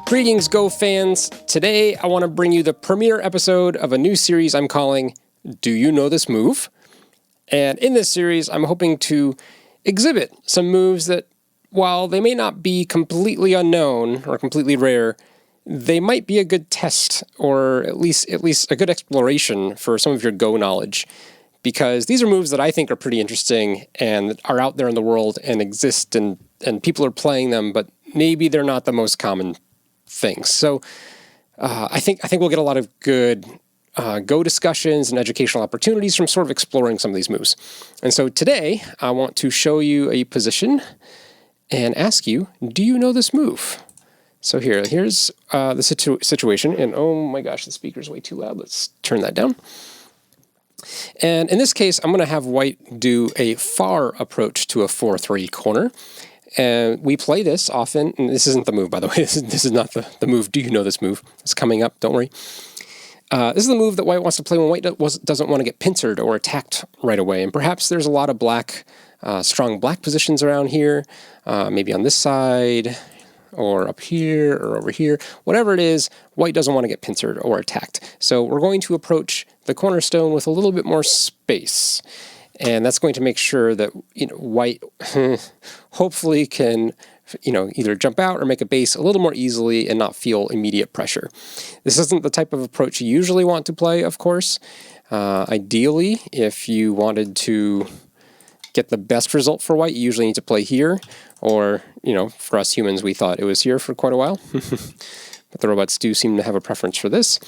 Greetings, Go fans! Today I want to bring you the premiere episode of a new series I'm calling Do You Know This Move? And in this series I'm hoping to exhibit some moves that, while they may not be completely unknown or completely rare, they might be a good test, or at least a good exploration for some of your Go knowledge. Because these are moves that I think are pretty interesting and are out there in the world and exist, and people are playing them, but maybe they're not the most common things. So I think we'll get a lot of good Go discussions and educational opportunities from sort of exploring some of these moves. And so today I want to show you a position and ask you, do you know this move? So here's the situation, and oh my gosh, the speaker's way too loud. Let's turn that down. And in this case, I'm going to have white do a far approach to a 4-3 corner. And we play this often, and this isn't the move, by the way. This is not the move. Do you know this move? It's coming up, don't worry. This is the move that white wants to play when white doesn't want to get pincered or attacked right away. And perhaps there's a lot of strong black positions around here, maybe on this side, or up here, or over here. Whatever it is, white doesn't want to get pincered or attacked. So we're going to approach the cornerstone with a little bit more space. And that's going to make sure that white hopefully can either jump out or make a base a little more easily and not feel immediate pressure. This isn't the type of approach you usually want to play, of course. Ideally, if you wanted to get the best result for white, you usually need to play here, or for us humans, we thought it was here for quite a while. But the robots do seem to have a preference for this.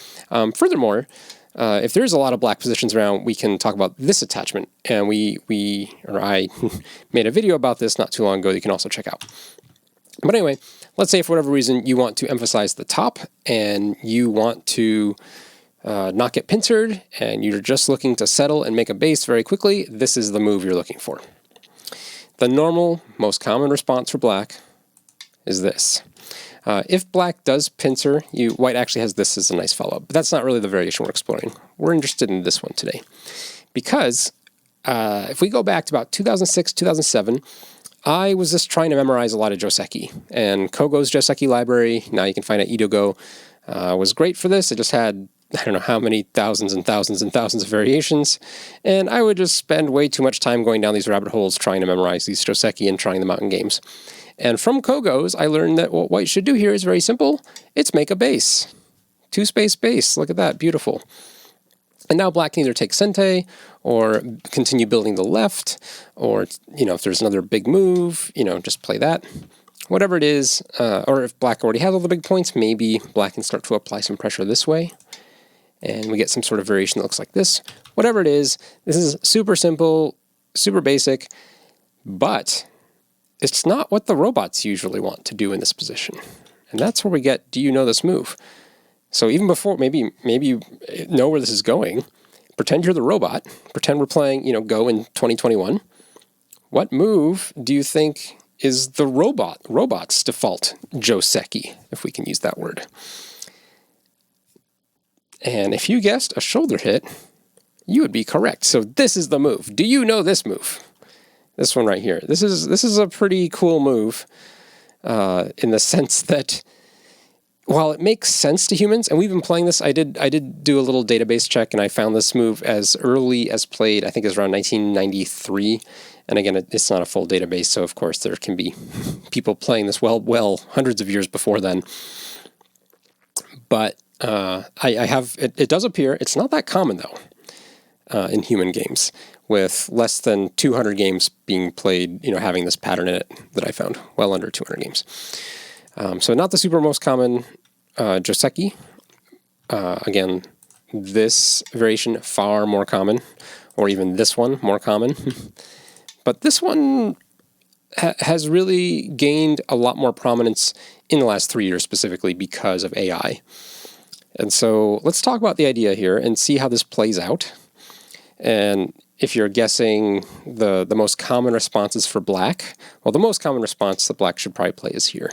Furthermore, if there's a lot of black positions around, we can talk about this attachment. And I made a video about this not too long ago that you can also check out. But anyway, let's say for whatever reason you want to emphasize the top and you want to not get pincered and you're just looking to settle and make a base very quickly. This is the move you're looking for. The normal, most common response for black is this. If black does pincer, white actually has this as a nice follow-up. But that's not really the variation we're exploring. We're interested in this one today. Because if we go back to about 2006, 2007, I was just trying to memorize a lot of Joseki. And Kogo's Joseki library, now you can find at Idogo, was great for this. It just had, I don't know how many thousands and thousands and thousands of variations. And I would just spend way too much time going down these rabbit holes trying to memorize these Joseki and trying them out in games. And from Kogo's, I learned that what white should do here is very simple. It's make a base. 2-space base. Look at that. Beautiful. And now black can either take Sente or continue building the left, or, if there's another big move, just play that. Whatever it is, or if black already has all the big points, maybe black can start to apply some pressure this way. And we get some sort of variation that looks like this. Whatever it is, this is super simple, super basic, but it's not what the robots usually want to do in this position. And that's where we get, do you know this move? So even before, maybe you know where this is going, pretend you're the robot, pretend we're playing, Go in 2021. What move do you think is the robot's default Joseki, if we can use that word? And if you guessed a shoulder hit, you would be correct. So this is the move. Do you know this move? This one right here. This is a pretty cool move in the sense that while it makes sense to humans, and we've been playing this, I did do a little database check, and I found this move as early as played, I think it was around 1993. And again, it's not a full database, so of course there can be people playing this well hundreds of years before then. But I have it does appear. It's not that common though in human games, with less than 200 games being played, having this pattern in it that I found, well under 200 games. So not the super most common Joseki. Again, this variation far more common, or even this one more common. But this one has really gained a lot more prominence in the last 3 years specifically because of AI. And so let's talk about the idea here and see how this plays out. And if you're guessing the most common responses for black, well, the most common response that black should probably play is here.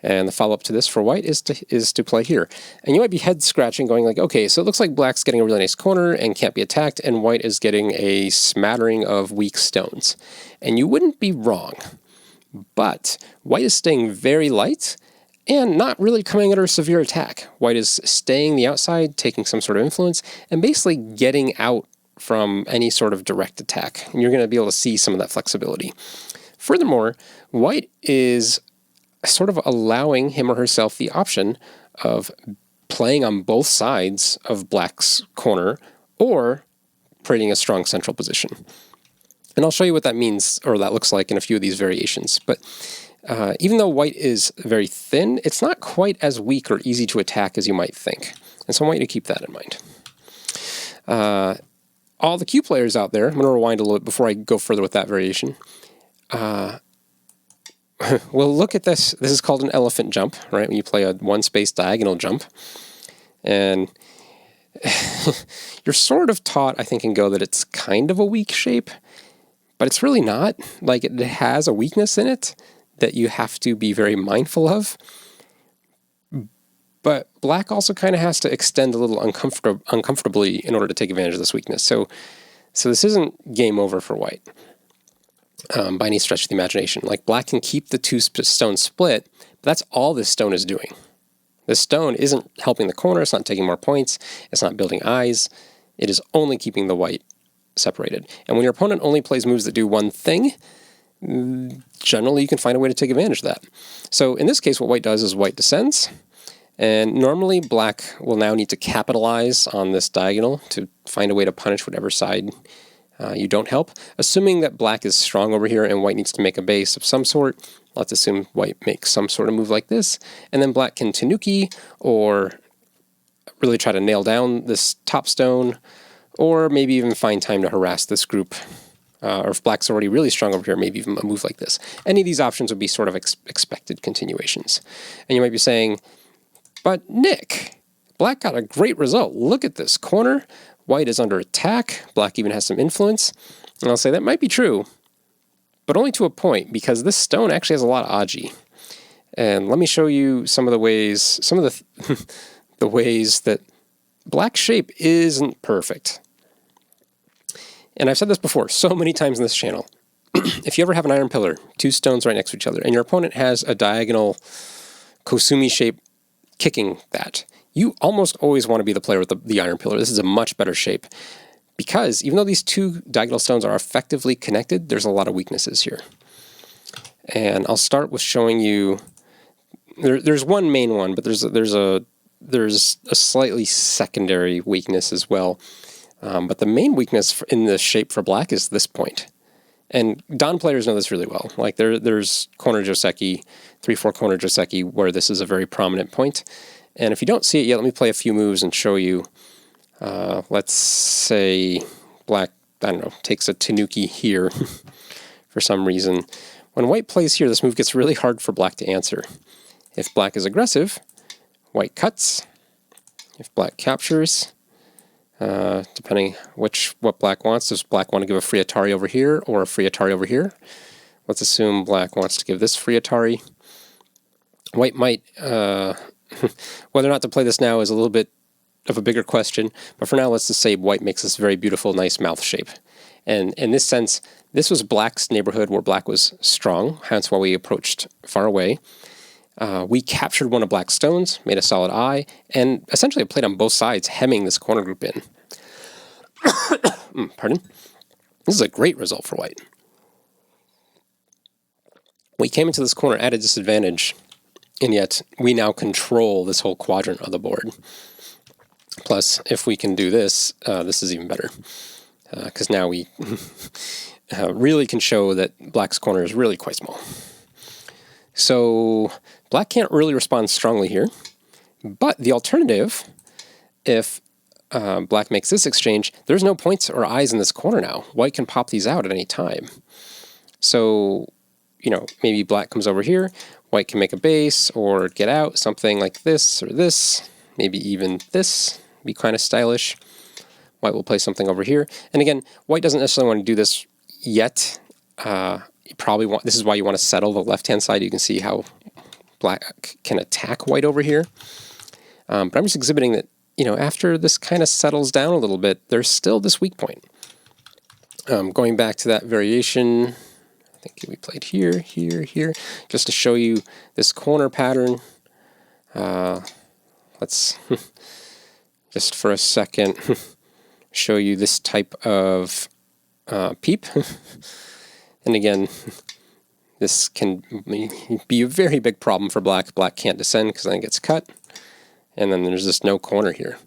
And the follow-up to this for white is to play here. And you might be head-scratching going like, okay, so it looks like black's getting a really nice corner and can't be attacked, and white is getting a smattering of weak stones. And you wouldn't be wrong. But white is staying very light and not really coming under severe attack. White is staying the outside, taking some sort of influence, and basically getting out from any sort of direct attack. And you're going to be able to see some of that flexibility. Furthermore, white is sort of allowing him or herself the option of playing on both sides of black's corner or creating a strong central position. And I'll show you what that means, or that looks like in a few of these variations. But even though white is very thin, it's not quite as weak or easy to attack as you might think. And so I want you to keep that in mind. All the Q players out there, I'm going to rewind a little bit before I go further with that variation. Well, look at this. This is called an elephant jump, right? When you play a one-space diagonal jump. And you're sort of taught, I think, in Go that it's kind of a weak shape, but it's really not. Like, it has a weakness in it that you have to be very mindful of. But black also kind of has to extend a little uncomfortably in order to take advantage of this weakness. So this isn't game over for white. By any stretch of the imagination. Like, black can keep the two stones split, but that's all this stone is doing. This stone isn't helping the corner, it's not taking more points, it's not building eyes, it is only keeping the white separated. And when your opponent only plays moves that do one thing, generally you can find a way to take advantage of that. So in this case, what white does is white descends, and normally black will now need to capitalize on this diagonal to find a way to punish whatever side you don't help. Assuming that black is strong over here and white needs to make a base of some sort, let's assume white makes some sort of move like this, and then black can tanuki or really try to nail down this top stone, or maybe even find time to harass this group. Or if black's already really strong over here, maybe even a move like this. Any of these options would be sort of expected continuations. And you might be saying, but Nick, black got a great result. Look at this corner. White is under attack. Black even has some influence. And I'll say that might be true, but only to a point, because this stone actually has a lot of aji. And let me show you some of the ways, the ways that black shape isn't perfect. And I've said this before so many times in this channel. If you ever have an iron pillar, two stones right next to each other, and your opponent has a diagonal Kosumi shape kicking that, you almost always want to be the player with the iron pillar. This is a much better shape, because even though these two diagonal stones are effectively connected, there's a lot of weaknesses here. And I'll start with showing you, there's one main one, but there's a slightly secondary weakness as well. But the main weakness in the shape for black is this point. And Don players know this really well. Like there's corner Joseki, 3/4 corner Joseki, where this is a very prominent point. And if you don't see it yet, let me play a few moves and show you. Let's say black, I don't know, takes a tanuki here for some reason. When white plays here, this move gets really hard for black to answer. If black is aggressive, white cuts. If black captures, depending what black wants, does black want to give a free Atari over here or a free Atari over here? Let's assume black wants to give this free Atari. White might... whether or not to play this now is a little bit of a bigger question, but for now let's just say white makes this very beautiful, nice mouth shape. And in this sense, this was black's neighborhood where black was strong, hence why we approached far away. We captured one of black's stones, made a solid eye, and essentially played on both sides, hemming this corner group in. Pardon? This is a great result for white. We came into this corner at a disadvantage, and yet we now control this whole quadrant of the board. Plus, if we can do this, this is even better. Because now we really can show that black's corner is really quite small. So black can't really respond strongly here. But the alternative, if black makes this exchange, there's no points or eyes in this corner now. White can pop these out at any time. So, you know, maybe black comes over here. White can make a base or get out, something like this or this, maybe even this, be kind of stylish. White will play something over here. And again, white doesn't necessarily want to do this yet. You probably want, this is why you want to settle the left-hand side. You can see how black can attack white over here. But I'm just exhibiting that, after this kind of settles down a little bit, there's still this weak point. Going back to that variation, I think we played here, here, here, just to show you this corner pattern. Let's just for a second show you this type of peep. And again, this can be a very big problem for black. Black can't descend because then it gets cut. And then there's just no corner here.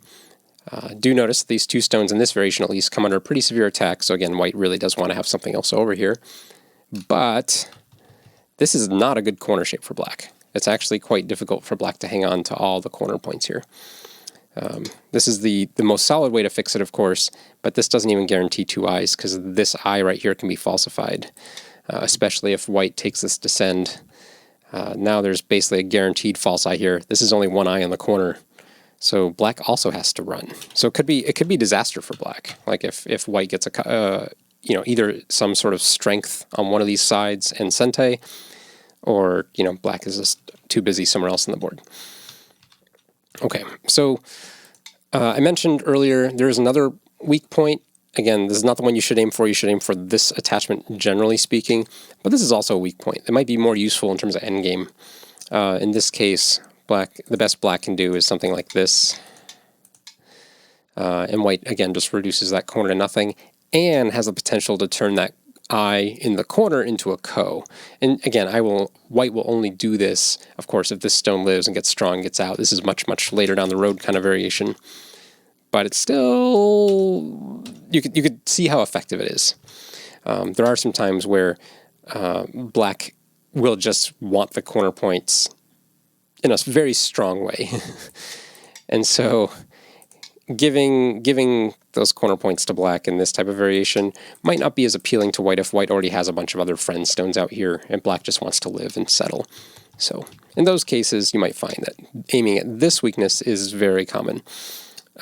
Do notice these two stones in this variation at least come under a pretty severe attack. So again, white really does want to have something else over here. But this is not a good corner shape for black. It's actually quite difficult for black to hang on to all the corner points here. This is the most solid way to fix it, of course, but this doesn't even guarantee two eyes because this eye right here can be falsified, especially if white takes this descend. Now there's basically a guaranteed false eye here. This is only one eye on the corner, so black also has to run. So it could be disaster for black. Like if white gets either some sort of strength on one of these sides and sente, or black is just too busy somewhere else on the board. Okay, so I mentioned earlier there's another weak point. Again, this is not the one you should aim for. You should aim for this attachment, generally speaking. But this is also a weak point. It might be more useful in terms of endgame. In this case, the best black can do is something like this. And white, again, just reduces that corner to nothing and has the potential to turn that eye in the corner into a ko. And again, white will only do this, of course, if this stone lives and gets strong, gets out. This is much, much later down the road kind of variation. But it's still, you could see how effective it is. There are some times where black will just want the corner points in a very strong way. And so giving those corner points to black in this type of variation might not be as appealing to white if white already has a bunch of other friend stones out here and black just wants to live and settle. So in those cases, you might find that aiming at this weakness is very common.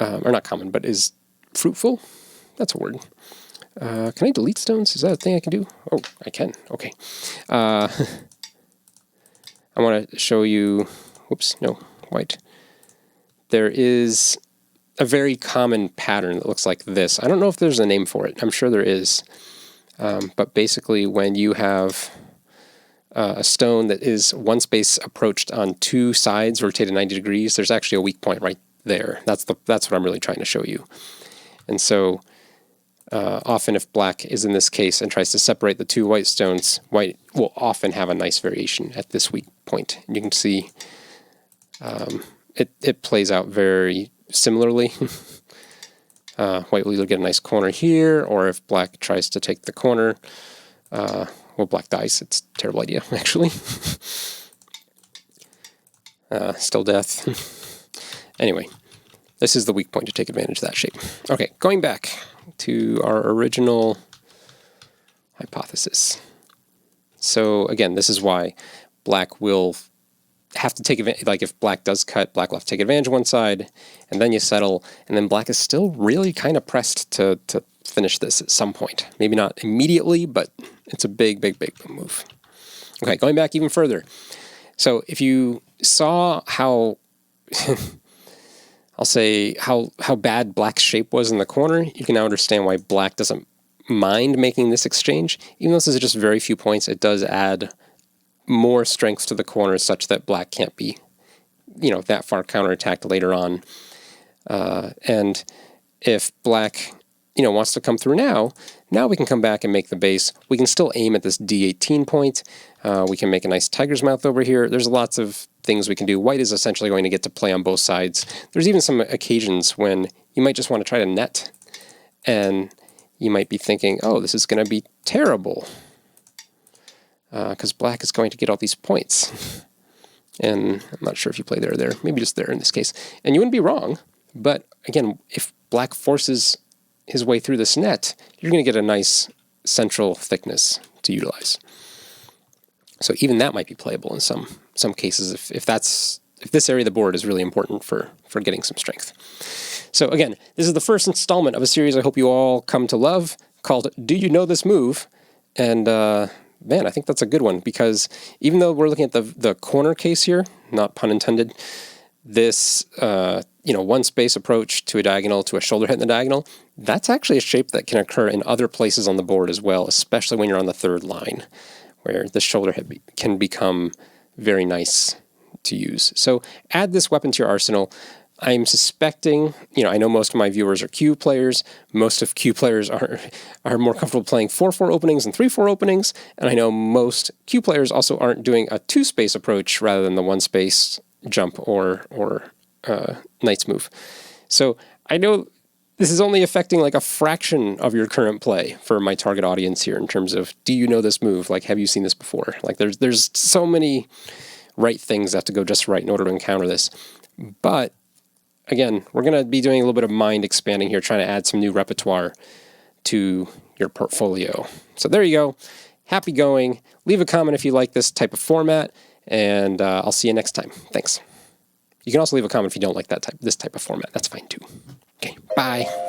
Or not common, but is fruitful. That's a word. Can I delete stones? Is that a thing I can do? Oh, I can. Okay. I want to show you, whoops, no, white. There is a very common pattern that looks like this. I don't know if there's a name for it. I'm sure there is. But basically when you have a stone that is one space approached on two sides, rotated 90 degrees, there's actually a weak point right there. That's what I'm really trying to show you. And so often if black is in this case and tries to separate the two white stones, white will often have a nice variation at this weak point. And you can see it plays out very similarly. White will either get a nice corner here, or if black tries to take the corner, well, black dies. It's a terrible idea, actually. Still death. Anyway, this is the weak point to take advantage of that shape. Okay, going back to our original hypothesis. So again, this is why black will have to take advantage, like if black does cut, black will have to take advantage of one side, and then you settle, and then black is still really kind of pressed to finish this at some point. Maybe not immediately, but it's a big, big, big move. Okay, going back even further. So if you saw how I'll say how bad black's shape was in the corner, you can now understand why black doesn't mind making this exchange. Even though this is just very few points, it does add more strength to the corner such that black can't be, that far counterattacked later on. And if black, wants to come through now we can come back and make the base. We can still aim at this D18 point. We can make a nice tiger's mouth over here. There's lots of things we can do. White is essentially going to get to play on both sides. There's even some occasions when you might just want to try to net, and you might be thinking, oh, this is going to be terrible, because black is going to get all these points. And I'm not sure if you play there or there, maybe just there in this case. And you wouldn't be wrong, but again, if black forces his way through this net, you're going to get a nice central thickness to utilize. So even that might be playable in some cases if this area of the board is really important for getting some strength. So again, this is the first installment of a series I hope you all come to love called Do You Know This Move? And man, I think that's a good one, because even though we're looking at the corner case here, not pun intended, this one space approach to a diagonal to a shoulder hit in the diagonal, that's actually a shape that can occur in other places on the board as well, especially when you're on the third line, where the shoulder hit can become very nice to use. So add this weapon to your arsenal. I'm suspecting, I know most of my viewers are Q players. Most of Q players are more comfortable playing 4-4 openings than 3-4 openings. And I know most Q players also aren't doing a 2-space approach rather than the 1-space jump or knight's move. So I know this is only affecting like a fraction of your current play for my target audience here in terms of, do you know this move? Like, have you seen this before? Like, there's so many right things that have to go just right in order to encounter this. But again, we're going to be doing a little bit of mind expanding here, trying to add some new repertoire to your portfolio. So there you go. Happy going. Leave a comment if you like this type of format, and I'll see you next time. Thanks. You can also leave a comment if you don't like this type of format. That's fine too. Okay, bye.